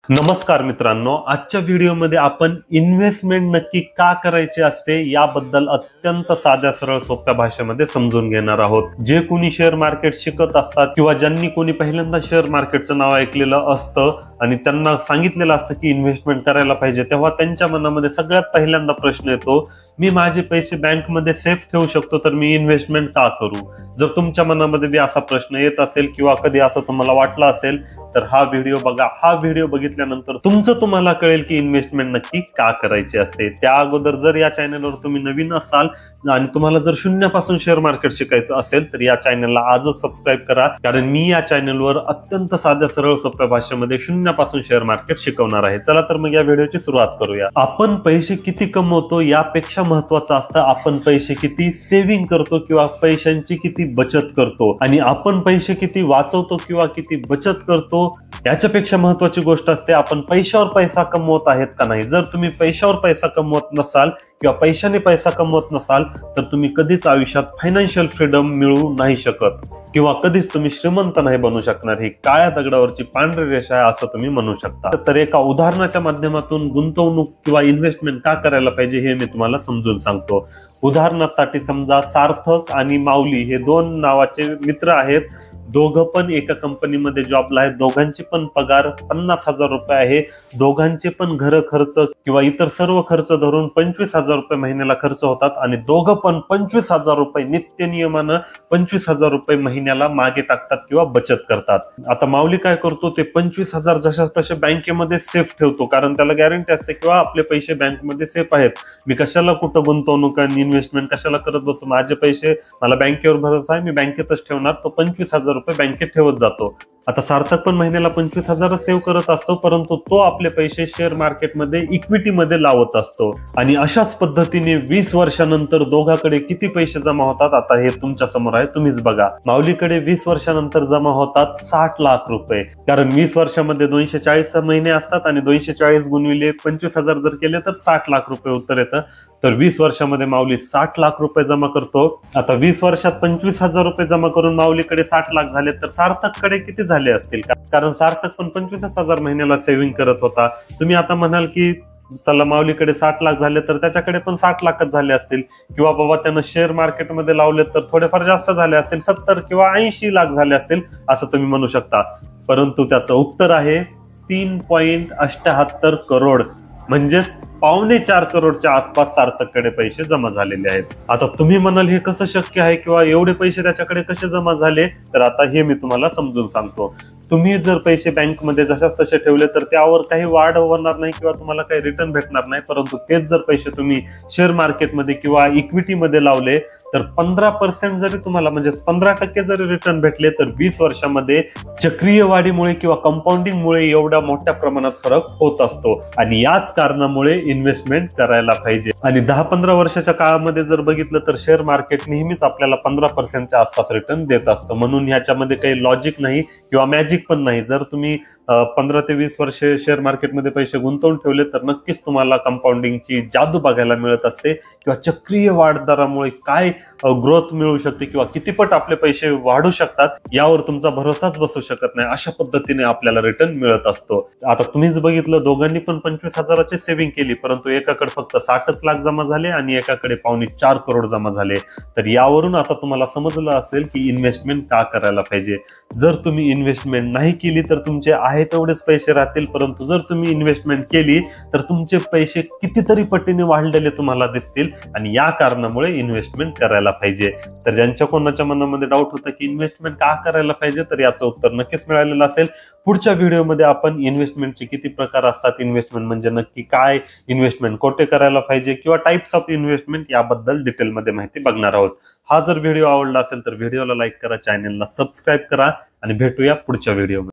नमस्कार मित्रांनो, आजच्या व्हिडिओमध्ये आपण इन्व्हेस्टमेंट नक्की का करायची असते याबद्दल अत्यंत साध्या सरळ सोप्या भाषेमध्ये समजून घेणार आहोत। जे कोणी शेअर मार्केट शिकत असतात किंवा ज्यांनी कोणी पहिल्यांदा शेअर मार्केटचं नाव ऐकलेलं असतं आणि त्यांना सांगितलेलं असतं की इन्व्हेस्टमेंट करायला पाहिजे, तेव्हा त्यांच्या मनामध्ये सगळ्यात पहिल्यांदा प्रश्न येतो, मी माझे पैसे बँकमध्ये सेफ ठेवू शकतो तर मी इन्व्हेस्टमेंट का करू। जर तुमच्या मनामध्ये बी असा प्रश्न येत असेल किंवा कधी असं तुम्हाला वाटलं असेल तर हा व्हिडिओ बघा। हा व्हिडिओ बघितल्यानंतर तुम्हाला कळेल की इन्व्हेस्टमेंट नक्की का करायची असते। त्या अगोदर जर या चॅनलवर तुम्ही नवीन असाल आणि तुम्हाला जर शून्यापासून शेअर मार्केट शिकायचं असेल तर या चॅनलला आजच सबस्क्राईब करा, कारण मी या चॅनलवर अत्यंत साध्या सरळ सोप्या भाषेमध्ये शून्यापासून शेअर मार्केट शिकवणार आहे। चला तर मग या व्हिडिओची सुरुवात करूया। आपण पैसे किती कमवतो यापेक्षा महत्त्वाचं असतं आपण पैसे किती सेव्हिंग करतो किंवा पैशांची किती बचत करतो, आणि आपण पैसे किती वाचवतो किंवा किती बचत करतो याच्यापेक्षा महत्त्वाची गोष्ट असते आपण पैशावर पैसा कमवत आहेत का नाही। जर तुम्ही पैशावर पैसा कमवत नसाल किंवा पैशाने पैसा कमवत नसाल तर तुम्ही कधीच आयुष्यात फायनान्शियल फ्रीडम मिळवू नाही शकत किंवा कधीच तुम्ही श्रीमंत नाही बनू शकणार। ही काळ्या दगडावरची पांढरी रेषा आहे असं तुम्ही म्हणू शकता। तर एका उदाहरणाच्या माध्यमातून गुंतवणूक किंवा इन्व्हेस्टमेंट का करायला पाहिजे हे मी तुम्हाला समजून सांगतो। उदाहरणासाठी समजा सार्थक आणि माऊली हे दोन नावाचे मित्र आहेत, दोघं पण एका कंपनीमध्ये जॉबला आहेत, दोघांची पण पगार 50,000 रुपये आहे, दोघांचे पण घर खर्च किंवा इतर सर्व खर्च धरून 25,000 रुपये महिन्याला खर्च होतात आणि दोघं पण 25,000 रुपये नित्य नियमानं 25,000 रुपये महिन्याला मागे टाकतात किंवा बचत करतात। आता माऊली काय करतो, ते 25,000 जशाच तसे बँकेमध्ये सेफ ठेवतो, कारण त्याला गॅरंटी असते किंवा आपले पैसे बँकमध्ये सेफ आहेत, मी कशाला कुठं गुंतवणूक आणि इन्व्हेस्टमेंट कशाला करत बसू, माझे पैसे मला बँकेवर भरोसा आहे, मी बँकेतच ठेवणार। तो 25,000 रुपये बँकेत ठेवत जातो। आता सार्थक पण महिन्याला 25,000 सेव्ह करत असतो, परंतु तो आपले पैसे शेअर मार्केटमध्ये इक्विटीमध्ये लावत असतो आणि अशाच पद्धतीने 20 वर्षानंतर दोघांकडे किती पैसे जमा होतात आता हे तुमच्या समोर आहे, तुम्हीच बघा। माऊलीकडे 20 वर्षानंतर जमा होतात 60 लाख रुपये, कारण 20 वर्षामध्ये 240 महिने असतात आणि 240 गुणिले 25,000 जर केले तर 60 लाख रुपये उत्तर येतं। तर 20 वर्षामध्ये माऊली 60 लाख रुपये जमा करतो। आता 20 वर्षात 25,000 रुपये जमा करून माऊलीकडे 60 लाख झाले, तर सार्थककडे किती झाले असतील, कारण सार्थक पण 25,000 महिन्याला सेव्हिंग करत होता। तुम्ही आता म्हणाल की चला माऊलीकडे 60 लाख झाले तर त्याच्याकडे पण 60 लाखच झाले असतील, किंवा बाबा त्यानं शेअर मार्केटमध्ये लावले तर थोडेफार जास्त झाले असतील, 70 किंवा 80 लाख झाले असतील असं तुम्ही म्हणू शकता। परंतु त्याचं उत्तर आहे 3.78 करोड, म्हणजेच 4.25 करोडच्या आसपास सार्थककडे पैसे जमा झालेले आहेत। आता तुम्ही म्हणाल हे कसं शक्य आहे किंवा एवढे पैसे त्याच्याकडे कसे जमा झाले, तर आता हे मी तुम्हाला समजून सांगतो। तुम्ही जर पैसे बँकमध्ये जशाच तसे ठेवले तर त्यावर काही वाढ होणार नाही किंवा तुम्हाला काही रिटर्न भेटणार नाही, परंतु तेच जर पैसे तुम्ही शेअर मार्केटमध्ये किंवा इक्विटीमध्ये लावले तर 15% जरी तुम्हाला म्हणजे 15% जरी रिटर्न भेटले तर 20 वर्षामध्ये चक्रीय वाढीमुळे किंवा कंपाऊंडिंगमुळे एवढ्या मोठ्या प्रमाणात फरक होत असतो, आणि याच कारणामुळे इन्व्हेस्टमेंट करायला पाहिजे। आणि 10-15 वर्षाच्या काळामध्ये जर बघितलं तर शेअर मार्केट नेहमीच आपल्याला 15% आसपास रिटर्न देत असतं, म्हणून ह्याच्यामध्ये काही लॉजिक नाही किंवा मॅजिक पण नाही। जर तुम्ही 15 ते 20 वर्षे शेअर मार्केटमध्ये पैसे गुंतवून ठेवले तर नक्कीच तुम्हाला कंपाऊंडिंगची जादू बघायला मिळत असते, किंवा चक्रीय वाढ दरामुळे काय ग्रोथ मिळू शकते किंवा कितीपट आपले पैसे वाढू शकतात यावर तुमचा भरोसाच बसू शकत नाही, अशा पद्धतीने आपल्याला रिटर्न मिळत असतो। आता तुम्हीच बघितलं, दोघांनी पण 25,000ची सेव्हिंग केली, परंतु एकाकडे फक्त 60 लाख जमा झाले आणि एकाकडे 4.25 करोड जमा झाले। तर यावरून आता तुम्हाला समजलं असेल की इन्व्हेस्टमेंट का करायला पाहिजे। जर तुम्ही इन्व्हेस्टमेंट नाही केली तर तुमचे आहे तेवढेच पैसे राहतील, परंतु जर तुम्ही इन्व्हेस्टमेंट केली तर तुमचे पैसे कितीतरी पटीने वाढलेले तुम्हाला दिसतील, आणि या कारणामुळे इन्व्हेस्टमेंट करायला पाहिजे। तर ज्यांच्या कोणाच्या मनामध्ये डाऊट होता की इन्व्हेस्टमेंट का करायला पाहिजे, तर याचं उत्तर नक्कीच मिळालेलं असेल। पुढच्या व्हिडिओमध्ये आपण इन्व्हेस्टमेंटचे किती प्रकार असतात, इन्व्हेस्टमेंट म्हणजे नक्की काय, इन्व्हेस्टमेंट कोठे करायला पाहिजे किंवा टाइप्स ऑफ इन्व्हेस्टमेंट याबद्दल डिटेलमध्ये माहिती बघणार आहोत। हा जर व्हिडिओ आवडला असेल तर व्हिडिओला लाईक करा, चॅनलला सबस्क्राईब करा आणि भेटूया पुढच्या व्हिडिओमध्ये।